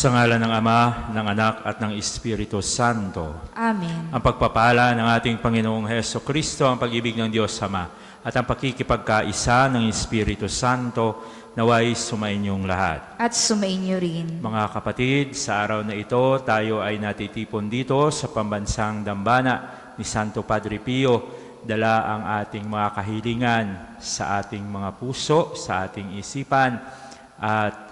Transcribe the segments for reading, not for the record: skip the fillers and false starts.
Sa ngalan ng Ama, ng Anak, at ng Espiritu Santo. Amen. Ang pagpapala ng ating Panginoong Hesukristo, ang pag-ibig ng Diyos Ama, at ang pakikipagkaisa ng Espiritu Santo, naway sumainyong lahat. At sumainyo rin. Mga kapatid, sa araw na ito, tayo ay natitipon dito sa pambansang dambana ni Santo Padre Pio. Dala ang ating mga kahilingan sa ating mga puso, sa ating isipan, at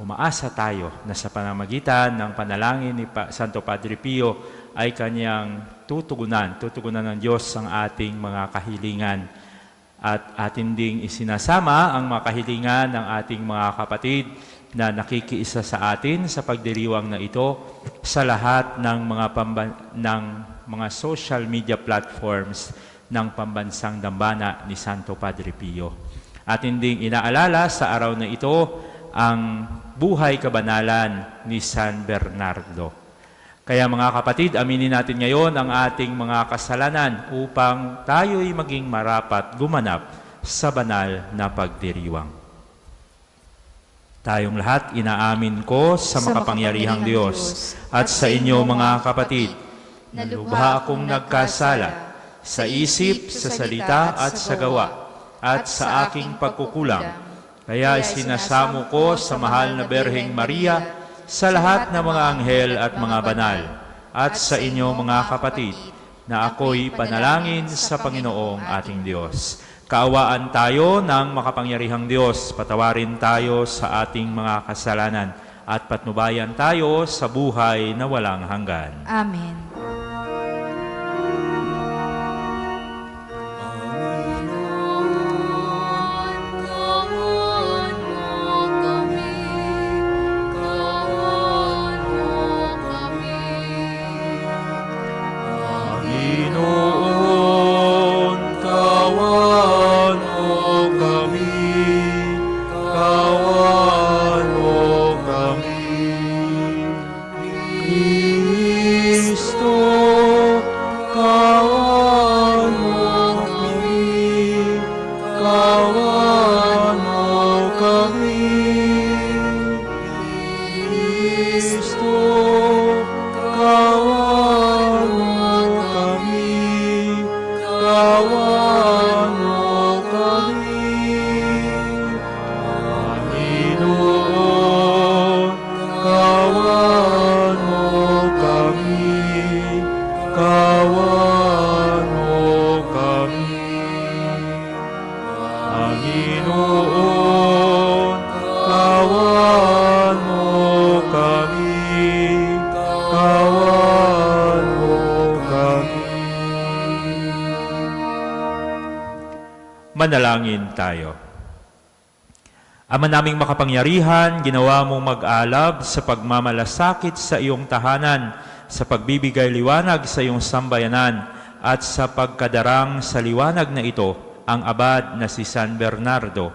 umaasa tayo na sa pamamagitan ng panalangin ni Santo Padre Pio ay kanyang tutugunan ng Diyos ang ating mga kahilingan. At atin ding isinasama ang mga kahilingan ng ating mga kapatid na nakikiisa sa atin sa pagdiriwang na ito sa lahat ng mga social media platforms ng pambansang dambana ni Santo Padre Pio. Atin ding inaalala sa araw na ito ang buhay kabanalan ni San Bernardo. Kaya mga kapatid, aminin natin ngayon ang ating mga kasalanan upang tayo'y maging marapat gumanap sa banal na pagdiriwang. Tayong lahat inaamin ko sa makapangyarihang Diyos at sa inyo mga kapatid, na lubha akong nagkasala sa isip, sa salita at sa gawa at sa aking pagkukulang. Kaya sinasamo ko sa mahal na Berheng Maria, sa lahat ng mga anghel at mga banal, at sa inyo mga kapatid, na ako'y panalangin sa Panginoong ating Diyos. Kaawaan tayo ng makapangyarihang Diyos, patawarin tayo sa ating mga kasalanan, at patnubayan tayo sa buhay na walang hanggan. Amen. Manalangin tayo. Ama naming makapangyarihan, ginawa mong mag-alab sa pagmamalasakit sa iyong tahanan, sa pagbibigay liwanag sa iyong sambayanan, at sa pagkadarang sa liwanag na ito, ang abad na si San Bernardo.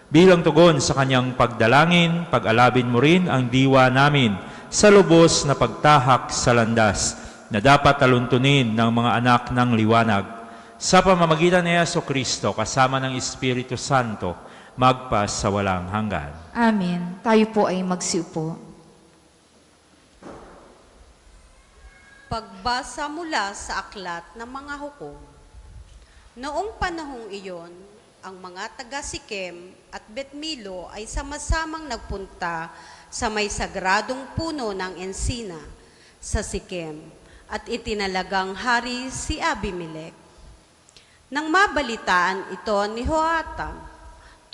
Bilang tugon sa kanyang pagdalangin, pag-alabin mo rin ang diwa namin sa lubos na pagtahak sa landas na dapat taluntunin ng mga anak ng liwanag. Sa pamamagitan ni Jesucristo, kasama ng Espiritu Santo, magpas sa walang hanggan. Amen. Tayo po ay magsiupo. Pagbasa mula sa aklat ng mga hukom. Noong panahong iyon, ang mga taga-Sikem at Bet-Milo ay sama-samang nagpunta sa may sagradong puno ng ensina sa Sikem at itinalagang hari si Abimelech. Nang mabalitaan ito ni Joatam,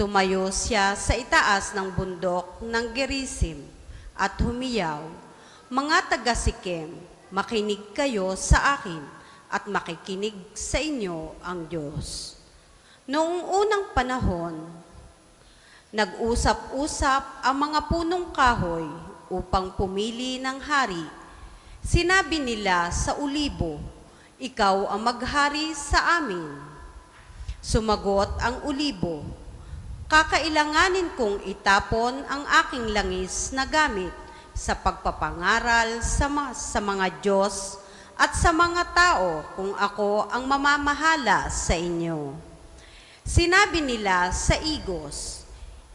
tumayo siya sa itaas ng bundok ng Gerizim at humiyaw, "Mga taga-Sikem, makinig kayo sa akin at makikinig sa inyo ang Diyos." Noong unang panahon, nag-usap-usap ang mga punong kahoy upang pumili ng hari. Sinabi nila sa ulibo, "Ikaw ang maghari sa amin." Sumagot ang ulibo, "Kakailanganin kong itapon ang aking langis na gamit sa pagpapangaral sa mga Diyos at sa mga tao kung ako ang mamamahala sa inyo." Sinabi nila sa igos,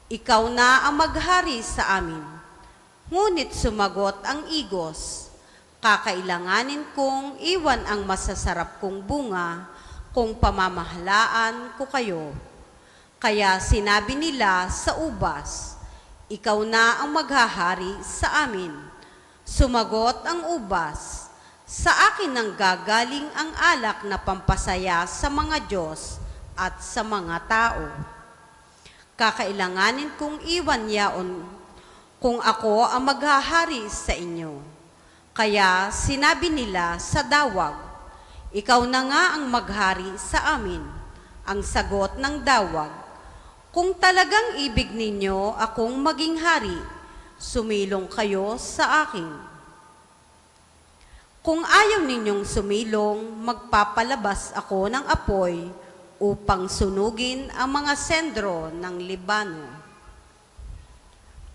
"Ikaw na ang maghari sa amin." Ngunit sumagot ang igos, kakailanganin kong iwan ang masasarap kong bunga kung pamamahalaan ko kayo. Kaya sinabi nila sa ubas, ikaw na ang maghahari sa amin. Sumagot ang ubas, sa akin nang gagaling ang alak na pampasaya sa mga Diyos at sa mga tao. Kakailanganin kong iwan yaon kung ako ang maghahari sa inyo. Kaya sinabi nila sa dawag, ikaw na nga ang maghari sa amin. Ang sagot ng dawag, kung talagang ibig ninyo akong maging hari, sumilong kayo sa akin. Kung ayaw ninyong sumilong, magpapalabas ako ng apoy upang sunugin ang mga sendro ng Libano.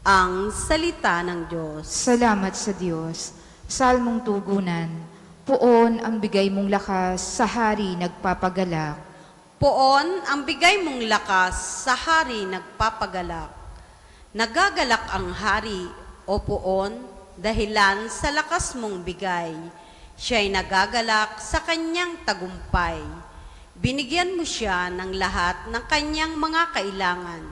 Ang salita ng Diyos. Salamat sa Diyos. Salmong tugunan. Poon ang bigay mong lakas sa hari nagpapagalak. Poon ang bigay mong lakas sa hari nagpapagalak. Nagagalak ang hari o poon dahilan sa lakas mong bigay. Siya'y nagagalak sa kanyang tagumpay. Binigyan mo siya ng lahat ng kanyang mga kailangan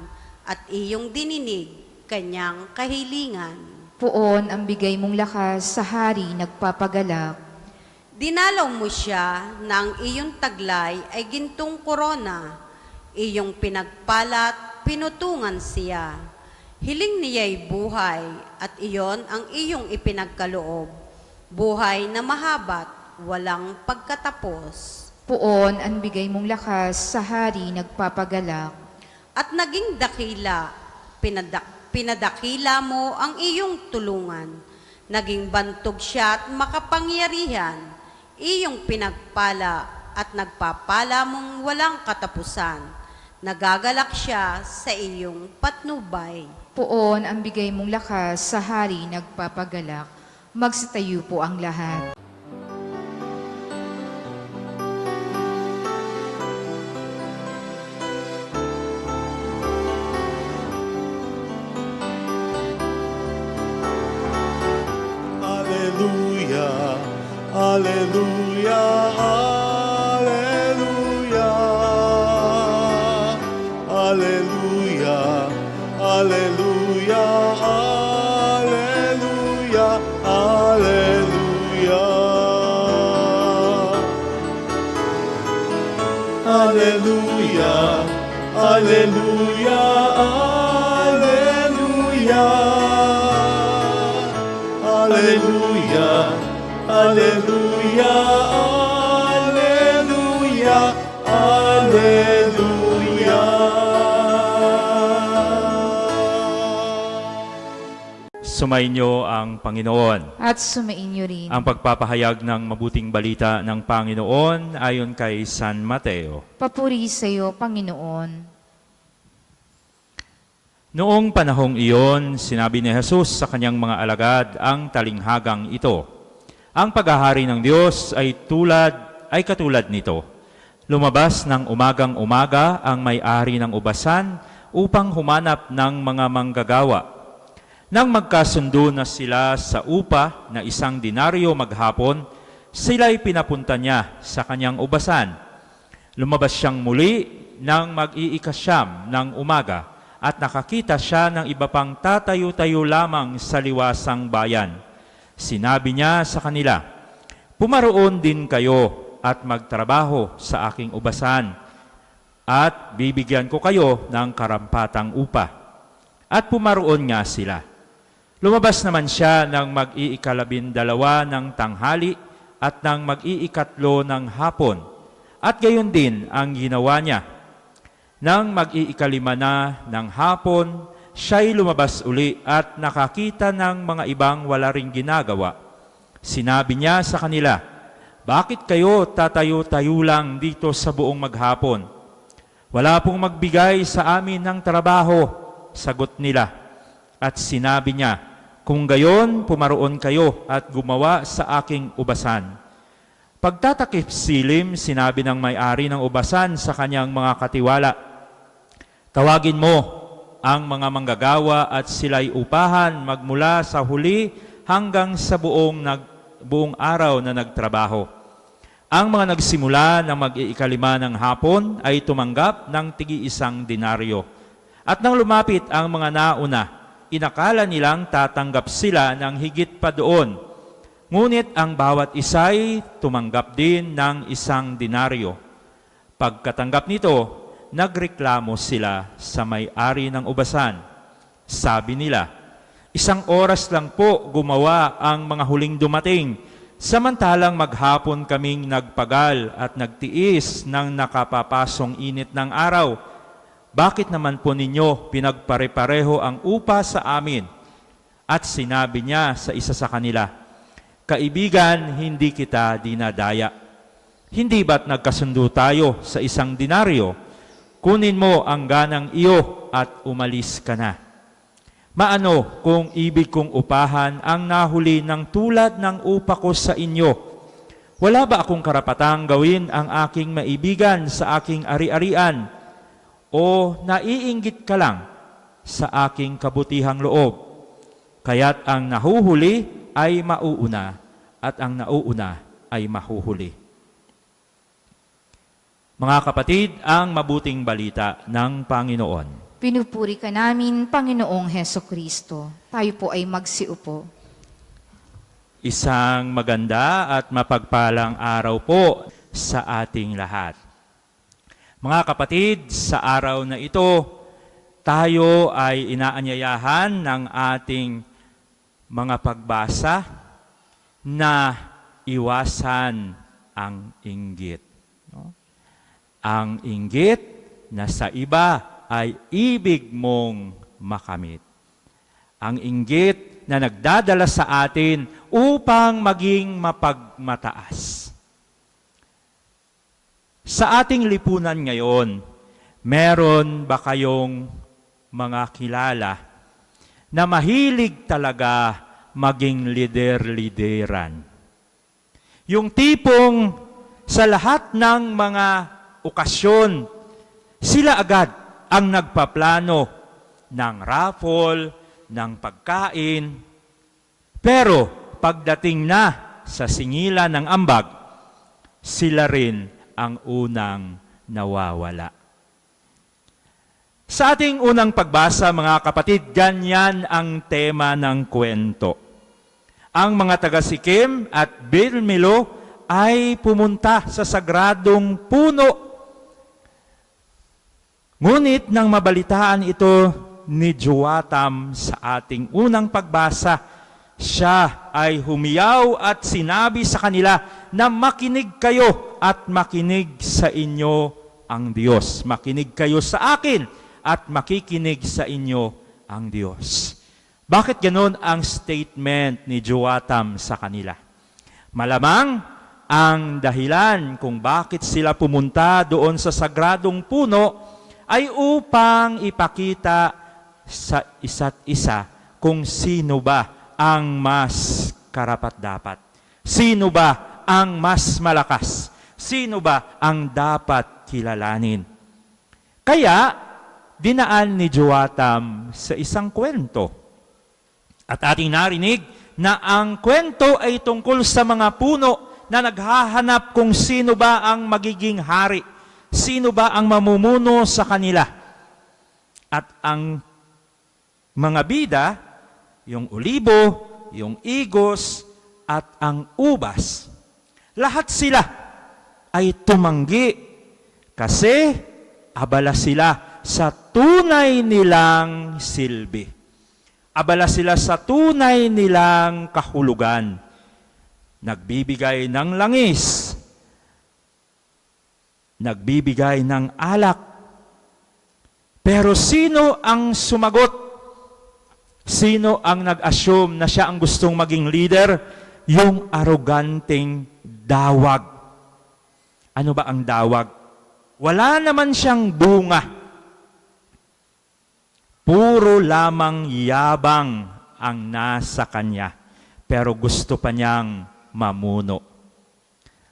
at iyong dininig kanyang kahilingan. Poon ang bigay mong lakas sa hari nagpapagalak. Dinalaw mo siya na ang iyong taglay ay gintong korona. Iyong pinagpalat, pinutungan siya. Hiling niya'y buhay at iyon ang iyong ipinagkaloob. Buhay na mahabat, walang pagkatapos. Poon ang bigay mong lakas sa hari nagpapagalak. At naging dakila, pinadakila mo ang iyong tulungan. Naging bantog siya at makapangyarihan. Iyong pinagpala at nagpapala mong walang katapusan. Nagagalak siya sa iyong patnubay. Poon ang bigay mong lakas sa hari nagpapagalak. Magsitayo po ang lahat. Alleluia, alleluia, alleluia, alleluia, alleluia, alleluia, alleluia. Alleluia, alleluia, alleluia. Alleluia, alleluia, alleluia, alleluia. Sumainyo ang Panginoon. At sumainyo rin. Ang pagpapahayag ng mabuting balita ng Panginoon ayon kay San Mateo. Papuri sa iyo, Panginoon. Noong panahong iyon, sinabi ni Jesus sa kanyang mga alagad ang talinghagang ito. Ang paghahari ng Diyos ay katulad nito. Lumabas ng umagang-umaga ang may-ari ng ubasan upang humanap ng mga manggagawa. Nang magkasundo na sila sa upa na 1 denaryo maghapon, sila'y pinapunta niya sa kanyang ubasan. Lumabas siyang muli nang mag-iikasyam ng umaga at nakakita siya ng iba pang tatayo-tayo lamang sa liwasang bayan. Sinabi niya sa kanila, pumaroon din kayo at magtrabaho sa aking ubasan at bibigyan ko kayo ng karampatang upa. At pumaroon nga sila. Lumabas naman siya ng mag-iikalabindalawa ng tanghali at ng mag-iikatlo ng hapon. At gayon din ang ginawa niya. Nang mag-iikalima na ng hapon, siya'y lumabas uli at nakakita ng mga ibang wala ring ginagawa. Sinabi niya sa kanila, bakit kayo tatayo-tayo lang dito sa buong maghapon? Wala pong magbigay sa amin ng trabaho, sagot nila. At sinabi niya, kung gayon, pumaroon kayo at gumawa sa aking ubasan. Pagtatakip silim, sinabi ng may-ari ng ubasan sa kanyang mga katiwala, tawagin mo ang mga manggagawa at sila'y upahan magmula sa huli hanggang sa buong araw na nagtrabaho. Ang mga nagsimula ng mag-iikalima ng hapon ay tumanggap ng tig-1 denaryo. At nang lumapit ang mga nauna, inakala nilang tatanggap sila ng higit pa doon. Ngunit ang bawat isa'y tumanggap din ng 1 denaryo. Pagkatanggap nito, nagreklamo sila sa may-ari ng ubasan. Sabi nila, 1 oras lang po gumawa ang mga huling dumating, samantalang maghapon kaming nagpagal at nagtiis ng nakapapasong init ng araw. Bakit naman po ninyo pinagpare-pareho ang upa sa amin? At sinabi niya sa isa sa kanila, Kaibigan, hindi kita dinadaya. Hindi ba't nagkasundo tayo sa 1 denaryo? Kunin mo ang ganang iyo at umalis ka na. Maano kung ibig kong upahan ang nahuli ng tulad ng upa ko sa inyo? Wala ba akong karapatang gawin ang aking maibigan sa aking ari-arian? O naiinggit ka lang sa aking kabutihang loob? Kaya't ang nahuhuli ay mauuna at ang nauuna ay mahuhuli. Mga kapatid, ang mabuting balita ng Panginoon. Pinupuri ka namin, Panginoong Heso Kristo. Tayo po ay magsiupo. Isang maganda at mapagpalang araw po sa ating lahat. Mga kapatid, sa araw na ito, tayo ay inaanyayahan ng ating mga pagbasa na iwasan ang inggit. Ang inggit na sa iba ay ibig mong makamit. Ang inggit na nagdadala sa atin upang maging mapagmataas. Sa ating lipunan ngayon, meron ba kayong mga kilala na mahilig talaga maging lider-lideran? Yung tipong sa lahat ng mga okasyon, sila agad ang nagpaplano ng raffle, ng pagkain. Pero pagdating na sa singilan ng ambag, sila rin ang unang nawawala. Sa ating unang pagbasa, mga kapatid, ganyan ang tema ng kwento. Ang mga taga-Sikem at Bilmilo ay pumunta sa sagradong puno. Ngunit nang mabalitaan ito ni Joatam sa ating unang pagbasa, siya ay humiyaw at sinabi sa kanila na makinig kayo at makinig sa inyo ang Diyos. Makinig kayo sa akin at makikinig sa inyo ang Diyos. Bakit ganon ang statement ni Joatam sa kanila? Malamang ang dahilan kung bakit sila pumunta doon sa sagradong puno ay upang ipakita sa isa't isa kung sino ba ang mas karapat-dapat. Sino ba ang mas malakas? Sino ba ang dapat kilalanin? Kaya, dinaan ni Joatam sa isang kwento. At ating narinig na ang kwento ay tungkol sa mga puno na naghahanap kung sino ba ang magiging hari. Sino ba ang mamumuno sa kanila? At ang mga bida, yung olibo, yung igos, at ang ubas, lahat sila ay tumanggi kasi abala sila sa tunay nilang silbi. Abala sila sa tunay nilang kahulugan. Nagbibigay ng langis, nagbibigay ng alak. Pero sino ang sumagot? Sino ang nag-assume na siya ang gustong maging leader? Yung aroganteng dawag. Ano ba ang dawag? Wala naman siyang bunga. Puro lamang yabang ang nasa kanya. Pero gusto pa niyang mamuno.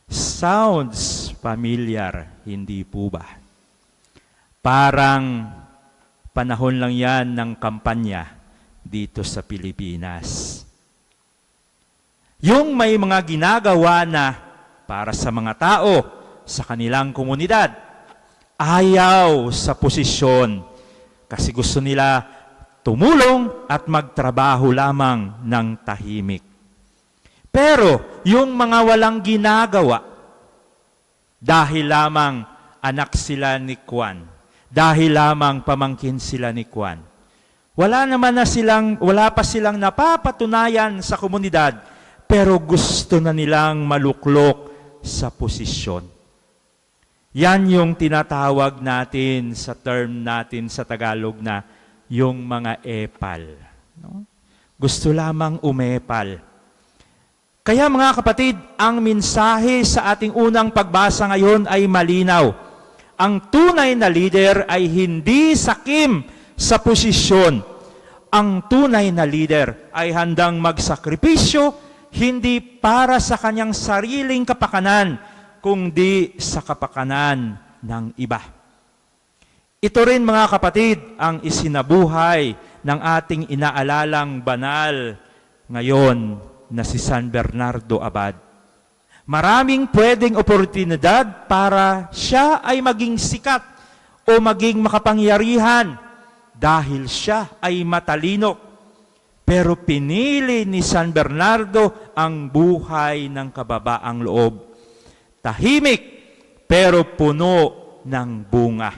Sounds familiar, hindi po ba? Parang Panahon lang yan ng kampanya dito sa Pilipinas. Yung may mga ginagawa na para sa mga tao sa kanilang komunidad, ayaw sa posisyon kasi gusto nila tumulong at magtrabaho lamang ng tahimik. Pero yung mga walang ginagawa, dahil lamang anak sila ni Juan, dahil lamang pamangkin sila ni Juan, wala pa silang napapatunayan sa komunidad, pero gusto na nilang maluklok sa posisyon. Yan yung tinatawag natin sa term natin sa Tagalog na yung mga epal. No? Gusto lamang umepal. Kaya mga kapatid, ang mensahe sa ating unang pagbasa ngayon ay malinaw. Ang tunay na leader ay hindi sakim sa posisyon. Ang tunay na leader ay handang magsakripisyo, hindi para sa kanyang sariling kapakanan, kundi sa kapakanan ng iba. Ito rin mga kapatid ang isinabuhay ng ating inaalalang banal ngayon na si San Bernardo Abad. Maraming pwedeng oportunidad para siya ay maging sikat o maging makapangyarihan dahil siya ay matalino. Pero pinili ni San Bernardo ang buhay ng kababaang loob. Tahimik pero puno ng bunga.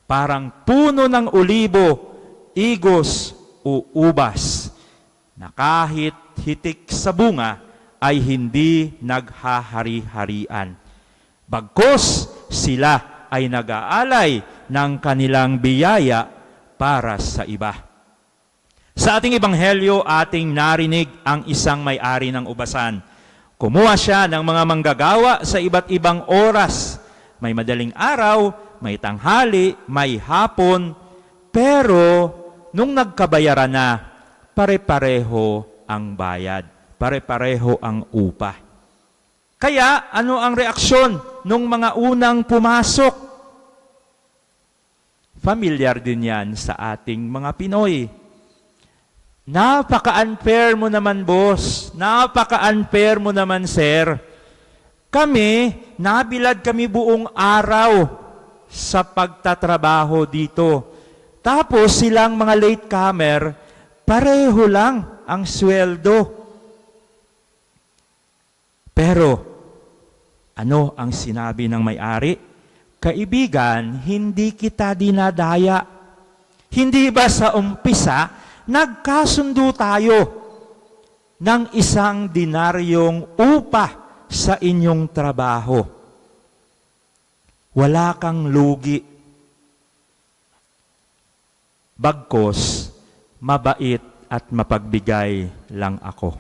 Parang puno ng olibo, igos o ubas na kahit hitik sa bunga ay hindi naghahari-harian. Bagkus sila ay nag-aalay ng kanilang biyaya para sa iba. Sa ating ebanghelyo, ating narinig ang isang may-ari ng ubasan. Kumuha siya ng mga manggagawa sa iba't ibang oras. May madaling araw, may tanghali, may hapon, pero nung nagkabayaran na, pare-pareho ang bayad, pare-pareho ang upa. Kaya, ano ang reaksyon nung mga unang pumasok? Familiar din yan sa ating mga Pinoy. Napaka-unfair mo naman, boss. Napaka-unfair mo naman, sir. Kami, nabilad kami buong araw sa pagtatrabaho dito. Tapos silang mga latecomer, pareho lang ang sweldo. Pero, ano ang sinabi ng may-ari? Kaibigan, hindi kita dinadaya. Hindi ba sa umpisa, nagkasundo tayo ng 1 dinaryong upa sa inyong trabaho? Wala kang lugi. Bagkus, mabait at mapagbigay lang ako.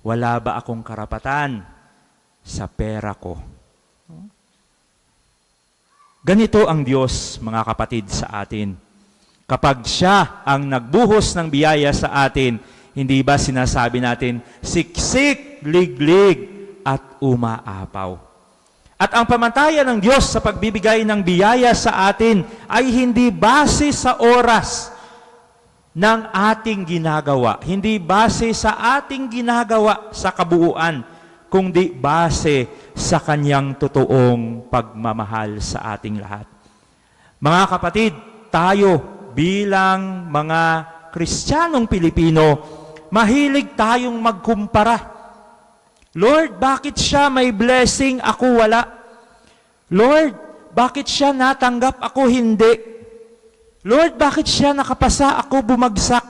Wala ba akong karapatan sa pera ko? Ganito ang Diyos, mga kapatid, sa atin. Kapag siya ang nagbuhos ng biyaya sa atin, hindi ba sinasabi natin, siksik, liglig, at umaapaw? At ang pamantayan ng Diyos sa pagbibigay ng biyaya sa atin ay hindi base sa oras ng ating ginagawa, hindi base sa ating ginagawa sa kabuuan, kundi base sa Kanyang totoong pagmamahal sa ating lahat. Mga kapatid, tayo bilang mga Kristiyanong Pilipino, mahilig tayong magkumpara. Lord, bakit siya may blessing, ako wala? Lord, bakit siya natanggap, ako hindi? Lord, bakit siya nakapasa, ako bumagsak?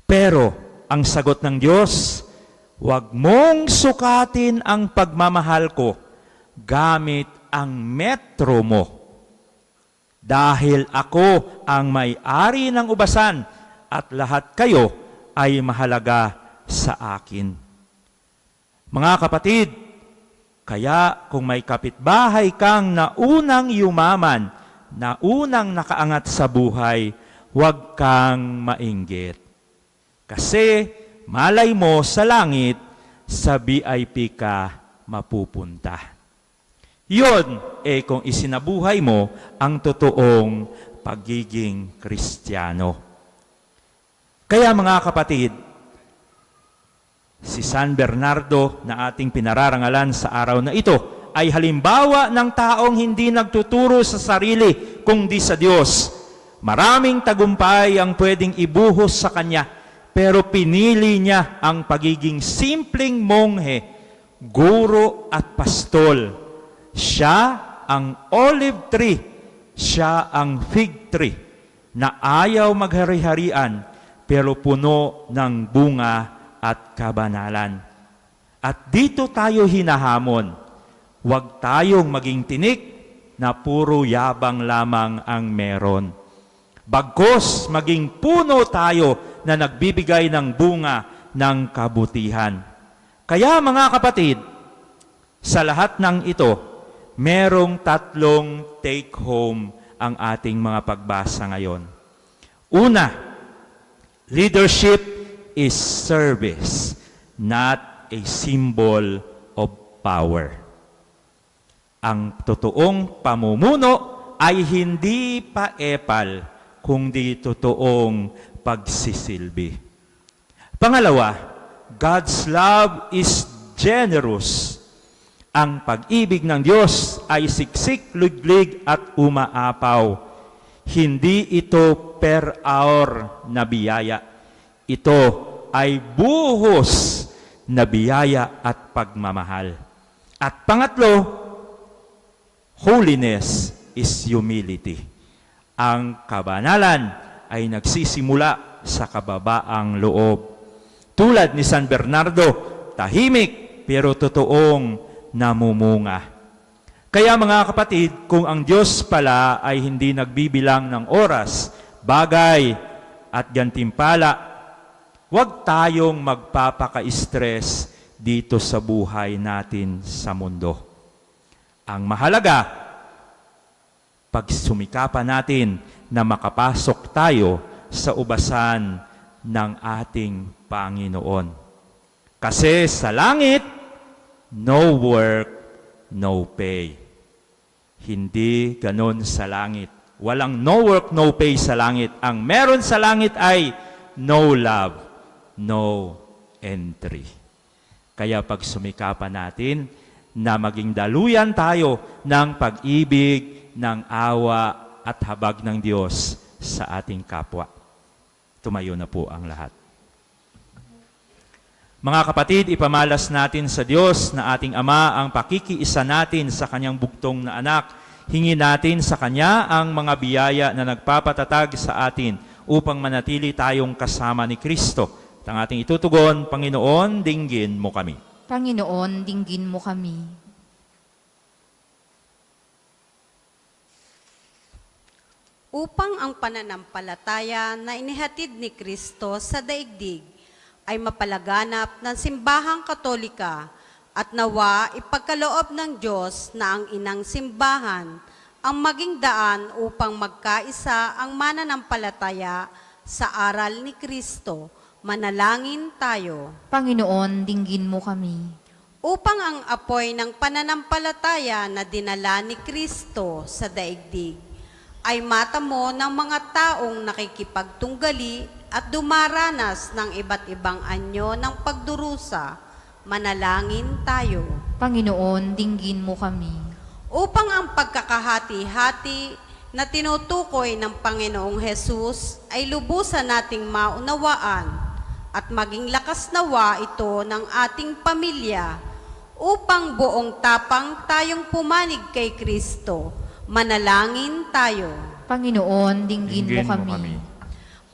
Pero, ang sagot ng Diyos, huwag mong sukatin ang pagmamahal ko gamit ang metro mo. Dahil ako ang may-ari ng ubasan at lahat kayo ay mahalaga sa akin. Mga kapatid, kaya kung may kapitbahay kang naunang yumaman, naunang nakaangat sa buhay, huwag kang mainggit. Kasi malay mo sa langit, sa VIP ka mapupunta. Yun, kung isinabuhay mo ang totoong pagiging Kristiyano. Kaya mga kapatid, si San Bernardo na ating pinararangalan sa araw na ito ay halimbawa ng taong hindi nagtuturo sa sarili kundi sa Diyos. Maraming tagumpay ang pwedeng ibuhos sa kanya, pero pinili niya ang pagiging simpleng monghe, guro at pastol. Siya ang olive tree, siya ang fig tree na ayaw maghari-harian pero puno ng bunga at kabanalan. At dito tayo hinahamon, huwag tayong maging tinik na puro yabang lamang ang meron. Bagkus maging puno tayo na nagbibigay ng bunga ng kabutihan. Kaya mga kapatid, sa lahat ng ito, merong 3 take-home ang ating mga pagbasa ngayon. Una, leadership is service, not a symbol of power. Ang totoong pamumuno ay hindi paepal, kundi totoong pagsisilbi. Pangalawa, God's love is generous. Ang pag-ibig ng Diyos ay siksik, ludlig at umaapaw. Hindi ito per hour na biyaya. Ito ay buhos na biyaya at pagmamahal. At pangatlo, holiness is humility. Ang kabanalan ay nagsisimula sa kababaang loob. Tulad ni San Bernardo, tahimik pero totoong namumunga. Kaya mga kapatid, kung ang Diyos pala ay hindi nagbibilang ng oras, bagay at gantimpala, huwag tayong magpapaka-stress dito sa buhay natin sa mundo. Ang mahalaga, pagsumikapan natin na makapasok tayo sa ubasan ng ating Panginoon. Kasi sa langit, no work, no pay. Hindi ganon sa langit. Walang no work, no pay sa langit. Ang meron sa langit ay no love, no entry. Kaya pagsumikapan natin na maging daluyan tayo ng pag-ibig, ng awa at habag ng Diyos sa ating kapwa. Tumayo na po ang lahat. Mga kapatid, ipamalas natin sa Diyos na ating Ama ang pakikiisa natin sa Kanyang bugtong na anak. Hingin natin sa Kanya ang mga biyaya na nagpapatatag sa atin upang manatili tayong kasama ni Kristo. Ang ating itutugon, Panginoon, dinggin mo kami. Panginoon, dinggin mo kami. Upang ang pananampalataya na inihatid ni Kristo sa daigdig ay mapalaganap ng simbahang katolika at nawa ipagkaloob ng Diyos na ang inang simbahan ang maging daan upang magkaisa ang mananampalataya sa aral ni Kristo. Manalangin tayo. Panginoon, dinggin mo kami. Upang ang apoy ng pananampalataya na dinala ni Kristo sa daigdig ay matamo ng mga taong nakikipagtunggali at dumaranas ng iba't ibang anyo ng pagdurusa. Manalangin tayo. Panginoon, dinggin mo kami. Upang ang pagkakahati-hati na tinutukoy ng Panginoong Hesus ay lubusan nating maunawaan at maging lakas nawa ito ng ating pamilya upang buong tapang tayong pumanig kay Kristo. Manalangin tayo. Panginoon, dinggin mo kami.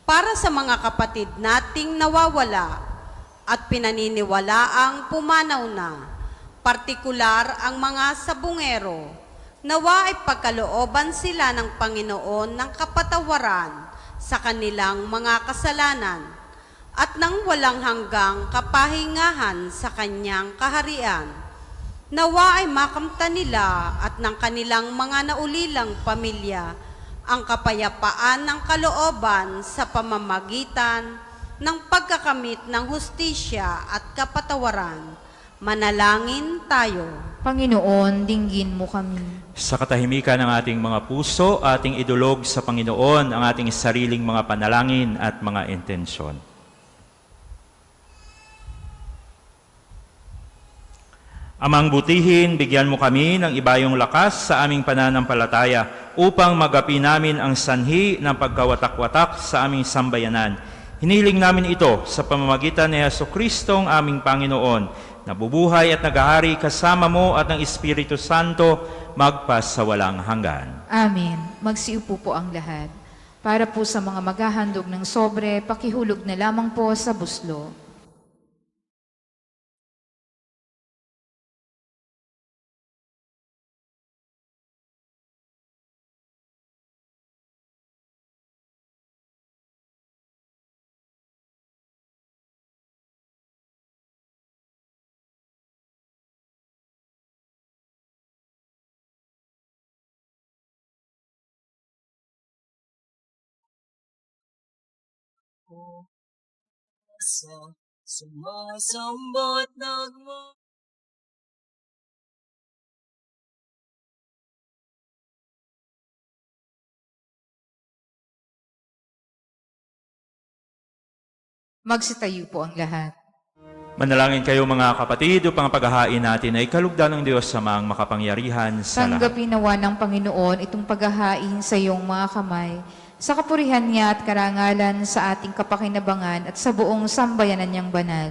Para sa mga kapatid nating nawawala at pinaniniwalaang pumanaw na, partikular ang mga sabungero, nawa ay pagkalooban sila ng Panginoon ng kapatawaran sa kanilang mga kasalanan at nang walang hanggang kapahingahan sa kanyang kaharian. Nawa ay makamtan nila at ng kanilang mga naulilang pamilya ang kapayapaan ng kalooban sa pamamagitan ng pagkakamit ng hustisya at kapatawaran. Manalangin tayo. Panginoon, dinggin mo kami. Sa katahimikan ng ating mga puso, ating idulog sa Panginoon ang ating sariling mga panalangin at mga intensyon. Amang butihin, bigyan mo kami ng ibayong lakas sa aming pananampalataya upang magapi namin ang sanhi ng pagkawatak-watak sa aming sambayanan. Hiniling namin ito sa pamamagitan ni Jesucristo ang aming Panginoon, nabubuhay at naghahari kasama mo at ng Espiritu Santo magpasawalang hanggan. Amen. Magsiupo po ang lahat. Para po sa mga maghahandog ng sobre, pakihulog na lamang po sa buslo. Sumasambot nagmo. Magsitayo po ang lahat. Manalangin kayo mga kapatid upang paghahain natin ay kalugdan ng Diyos sa mga makapangyarihan sa lahat. Tanggapin nawa ng Panginoon itong paghahain sa iyong mga kamay, sa kapurihan niya at karangalan sa ating kapakinabangan at sa buong sambayanan niyang banal.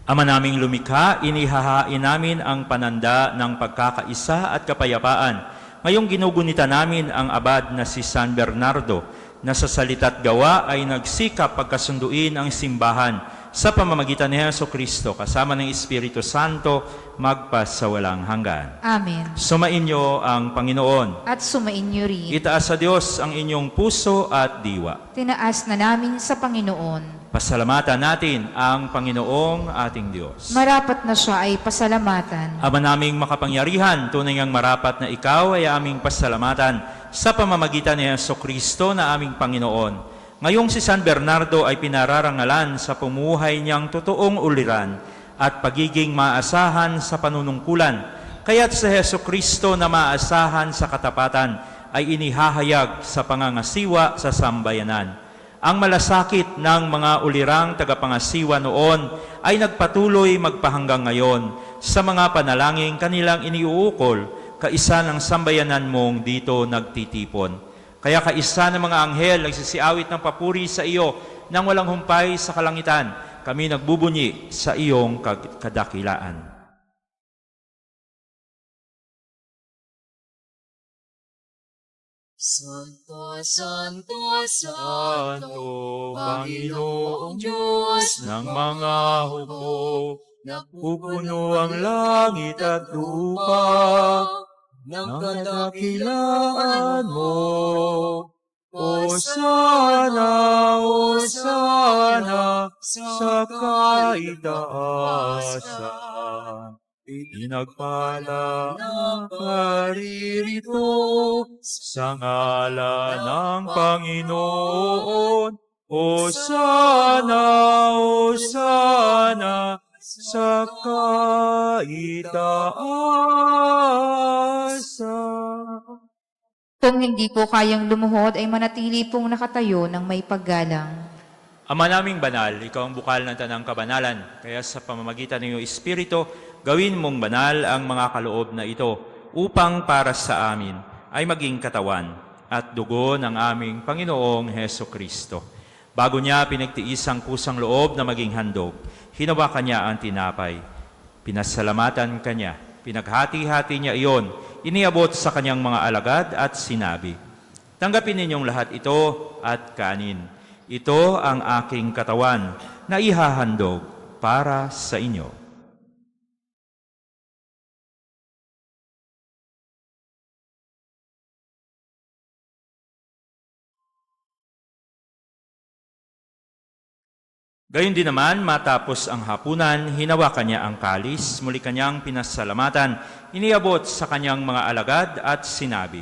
Ama naming lumikha, inihahain namin ang pananda ng pagkakaisa at kapayapaan. Ngayong ginugunita namin ang abad na si San Bernardo, na sa salita't gawa ay nagsikap pagkasunduin ang simbahan sa pamamagitan ni Jesucristo kasama ng Espiritu Santo magpasawalang hanggan. Amen. Sumainyo ang Panginoon. At sumainyo rin. Itaas sa Diyos ang inyong puso at diwa. Tinaas na namin sa Panginoon. Pasalamatan natin ang Panginoong ating Diyos. Marapat na siya ay pasalamatan. Ama naming makapangyarihan, tunay ngang marapat na ikaw ay aming pasalamatan sa pamamagitan ni Jesucristo na aming Panginoon. Ngayong si San Bernardo ay pinararangalan sa pumuhay niyang totoong uliran at pagiging maasahan sa panunungkulan. Kaya't sa Jesucristo na maasahan sa katapatan ay inihahayag sa pangangasiwa sa sambayanan. Ang malasakit ng mga ulirang tagapangasiwa noon ay nagpatuloy magpahanggang ngayon sa mga panalangin kanilang iniuukol, kaisa ng sambayanan mong dito nagtitipon. Kaya kaisa ng mga anghel nagsisiawit ng papuri sa iyo nang walang humpay sa kalangitan. Kami nagbubunyi sa iyong kadakilaan. Santo, Santo, Santo, Panginoong Diyos Ng mga hukbo, napupuno ang langit at lupa ng kadakilaan mo. Hosana, Hosana, sa kaitaasan. Pinagpala ng paririto sa ngalan ng Panginoon. Hosana, Hosana, sa kaitaasan. Kung hindi po kayang lumuhod, ay manatili pong nakatayo ng may paggalang. Ama naming banal, ikaw ang bukal ng tanang kabanalan. Kaya sa pamamagitan ng iyong Espiritu, gawin mong banal ang mga kaloob na ito upang para sa amin ay maging katawan at dugo ng aming Panginoong Jesucristo. Bago niya pinagtiis ang kusang loob na maging handog, hinawakan niya ang tinapay. Pinasalamatan kanya, pinaghati-hati niya iyon, iniabot sa kanyang mga alagad at sinabi, "Tanggapin ninyong lahat ito at kanin. Ito ang aking katawan na ihahandog para sa inyo." Gayon din naman, matapos ang hapunan, hinawakan niya ang kalis, muli kanyang pinasalamatan, iniabot sa kanyang mga alagad at sinabi,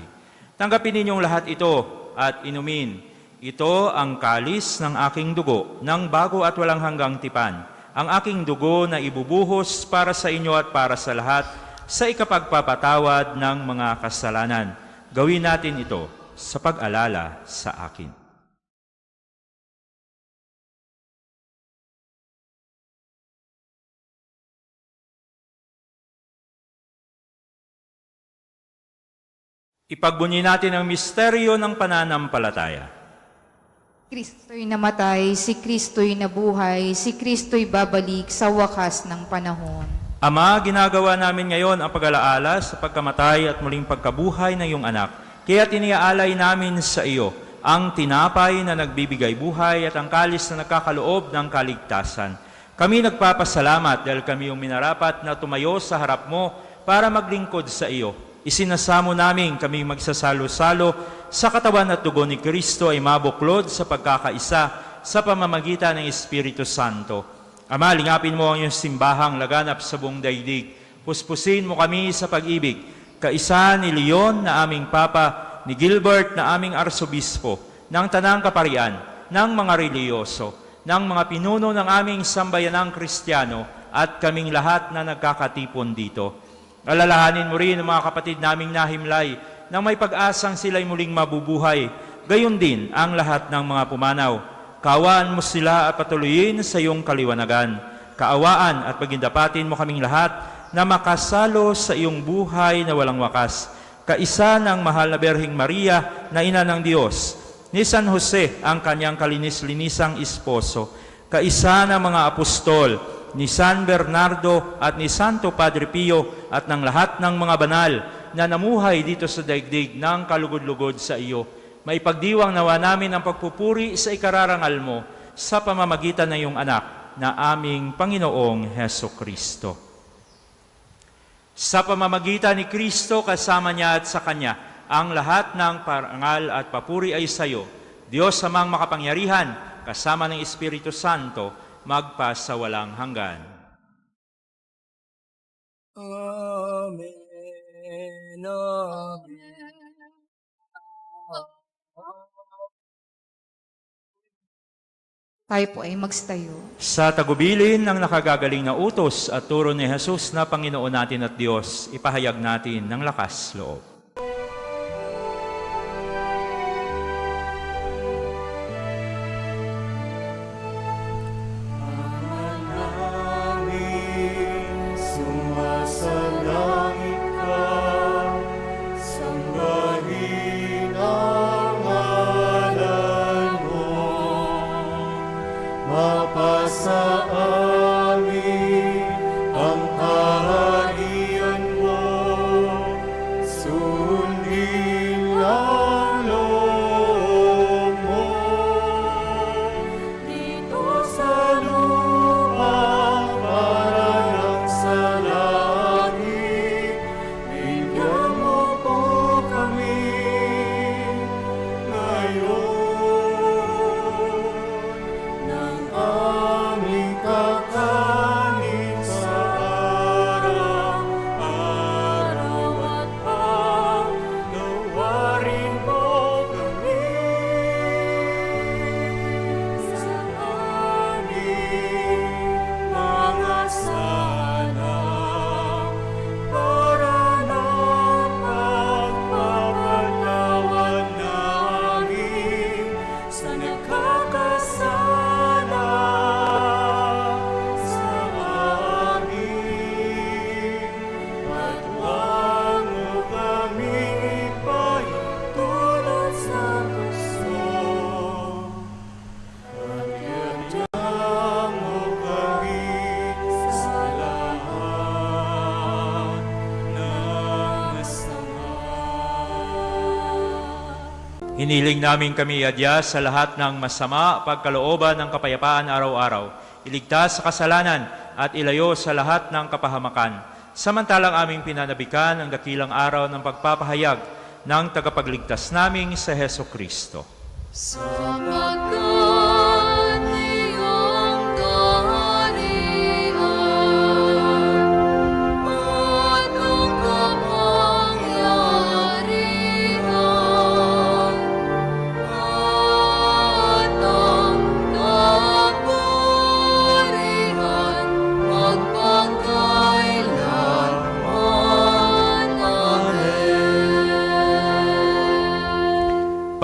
"Tanggapin ninyong lahat ito at inumin. Ito ang kalis ng aking dugo, ng bago at walang hanggang tipan, ang aking dugo na ibubuhos para sa inyo at para sa lahat sa ikapagpapatawad ng mga kasalanan. Gawin natin ito sa pag-alala sa akin. Ipagbunyi natin ang misteryo ng pananampalataya. Kristo'y namatay, si Kristo'y nabuhay, si Kristo'y babalik sa wakas ng panahon. Ama, ginagawa namin ngayon ang pag-alaala sa pagkamatay at muling pagkabuhay ng iyong anak. Kaya tiniaalay namin sa iyo ang tinapay na nagbibigay buhay at ang kalis na nagkakaloob ng kaligtasan. Kami nagpapasalamat dahil kami yung minarapat na tumayo sa harap mo para maglingkod sa iyo. Isinasamo namin kami magsasalo-salo sa katawan at dugo ni Kristo ay mabuklod sa pagkakaisa sa pamamagitan ng Espiritu Santo. Ama, lingapin mo ang iyong simbahang laganap sa buong daigdig. Puspusin mo kami sa pag-ibig. Kaisa ni Leon na aming Papa, ni Gilbert na aming Arsobispo, ng Tanang Kaparian, ng mga reliyoso, ng mga pinuno ng aming sambayanang Kristiyano at kaming lahat na nagkakatipon dito. Alalahanin mo rin ang mga kapatid naming nahimlay nang may pag-asang sila'y muling mabubuhay. Gayon din ang lahat ng mga pumanaw. Kaawaan mo sila at patuloyin sa iyong kaliwanagan. Kaawaan at pagindapatin mo kaming lahat na makasalo sa iyong buhay na walang wakas. Kaisa ng mahal na Berhing Maria na ina ng Diyos, ni San Jose ang kanyang kalinis-linisang esposo, kaisa ng mga apostol, ni San Bernardo at ni Santo Padre Pio at ng lahat ng mga banal na namuhay dito sa daigdig ng kalugod-lugod sa iyo. Maipagdiwang nawa namin ang pagpupuri sa ikararangal mo sa pamamagitan ng iyong anak na aming Panginoong Heso Kristo. Sa pamamagitan ni Kristo kasama niya at sa Kanya, ang lahat ng parangal at papuri ay sa iyo, Diyos amang makapangyarihan, kasama ng Espiritu Santo, magpasawalang hanggan. Amen. Amen. Tayo po ay magstayo. Sa tagubilin ng nakagagaling na utos at turo ni Jesus na Panginoon natin at Diyos, ipahayag natin ng lakas loob. Sumasalangit ka, sambahin ang ngalan mo. Mapasa amin ang kaharian mo, sundin ang loob mo. Dito sa lupa para lang sa langit, bigyan mo po kami ngayon ng aming kakanin sa araw-araw at pagnawarin mo kami sa aming mga sala para na pagpapatawad namin sa nagkakasala sa amin. At huwag mo kaming ipahintulot sa gusto, at iadya mo kami sa lahat ng masama. Hiniling namin kami adya sa lahat ng masama, pagkalooban ng kapayapaan araw-araw, iligtas sa kasalanan at ilayo sa lahat ng kapahamakan. Samantalang aming pinanabikan ang dakilang araw ng pagpapahayag ng tagapagligtas naming sa Heso Kristo. Sapagkat iyong kaharian at ang kapangyarihan at ang kapurihan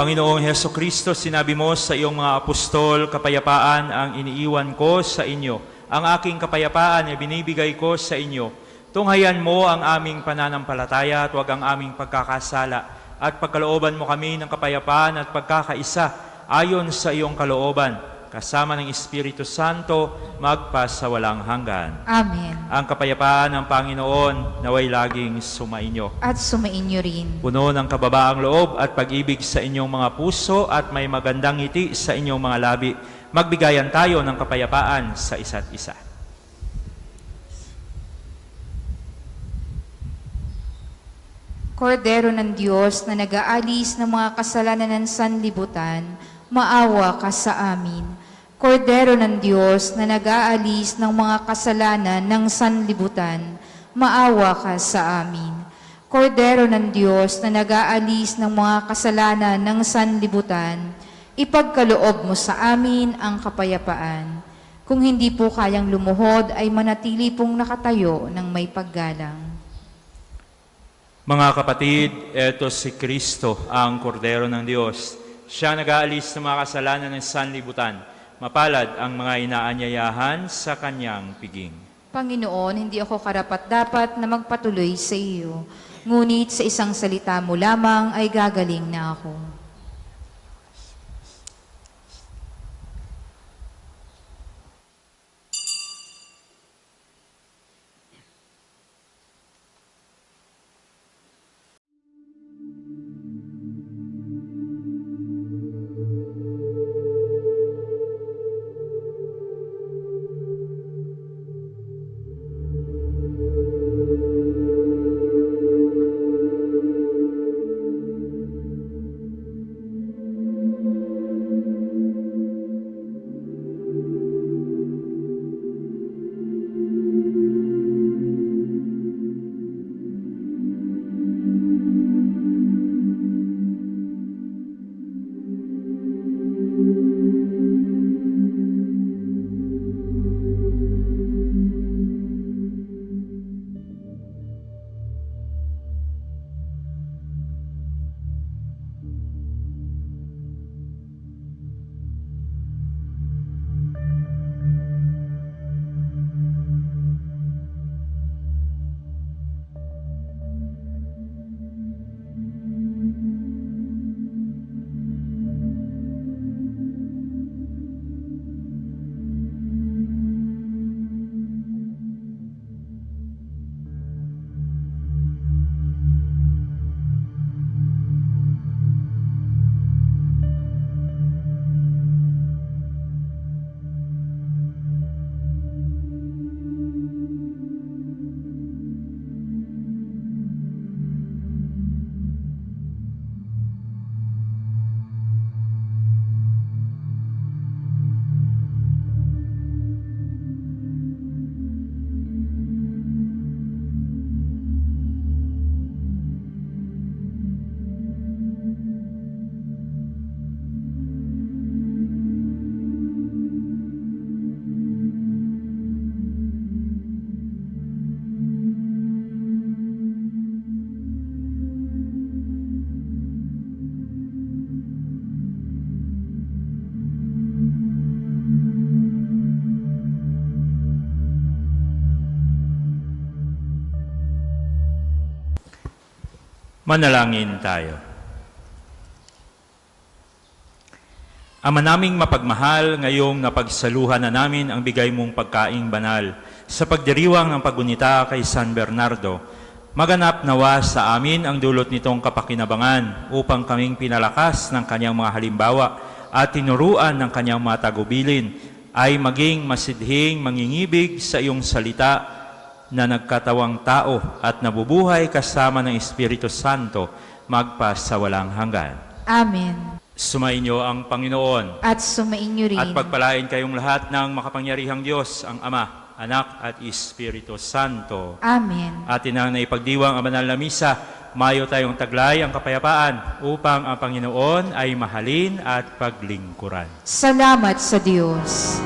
Panginoong Heso Kristo, sinabi mo sa iyong mga apostol, kapayapaan ang iniiwan ko sa inyo. Ang aking kapayapaan ay binibigay ko sa inyo. Tunghayan mo ang aming pananampalataya at huwag ang aming pagkakasala. At pagkalooban mo kami ng kapayapaan at pagkakaisa ayon sa iyong kalooban. Kasama ng Espiritu Santo, magpasawalang hanggan. Amen. Ang kapayapaan ng Panginoon naway laging sumainyo. At sumainyo rin. Puno ng kababaang loob at pag-ibig sa inyong mga puso at may magandang ngiti sa inyong mga labi. Magbigayan tayo ng kapayapaan sa isa't isa. Kordero ng Diyos na nag-aalis ng mga kasalanan ng sanlibutan, maawa ka sa amin. Kordero ng Diyos na nag-aalis ng mga kasalanan ng sanlibutan, maawa ka sa amin. Kordero ng Diyos na nag-aalis ng mga kasalanan ng sanlibutan, ipagkaloob mo sa amin ang kapayapaan. Kung hindi po kayang lumuhod, ay manatili pong nakatayo ng may paggalang. Mga kapatid, eto si Kristo, ang Kordero ng Diyos. Siya nag-aalis ng mga kasalanan ng sanlibutan. Mapalad ang mga inaanyayahan sa kanyang piging. Panginoon, hindi ako karapat-dapat na magpatuloy sa iyo. Ngunit sa isang salita mo lamang ay gagaling na ako. Manalangin tayo. Ama naming mapagmahal, ngayong napagsaluhan na namin ang bigay mong pagkaing banal sa pagdiriwang ng paggunita kay San Bernardo, maganap nawa sa amin ang dulot nitong kapakinabangan upang kaming pinalakas ng kanyang mga halimbawa at tinuruan ng kanyang mga tagubilin ay maging masidhing mangingibig sa iyong salita na nagkatawang tao at nabubuhay kasama ng Espiritu Santo magpasawalang hanggan. Amen. Sumainyo ang Panginoon At sumainyo rin. at pagpalain kayong lahat ng makapangyarihang Diyos, ang Ama, Anak at Espiritu Santo. Amen. Atin ang naipagdiwang ang banal na misa, mayo tayong taglay ang kapayapaan upang ang Panginoon ay mahalin at paglingkuran. Salamat sa Diyos.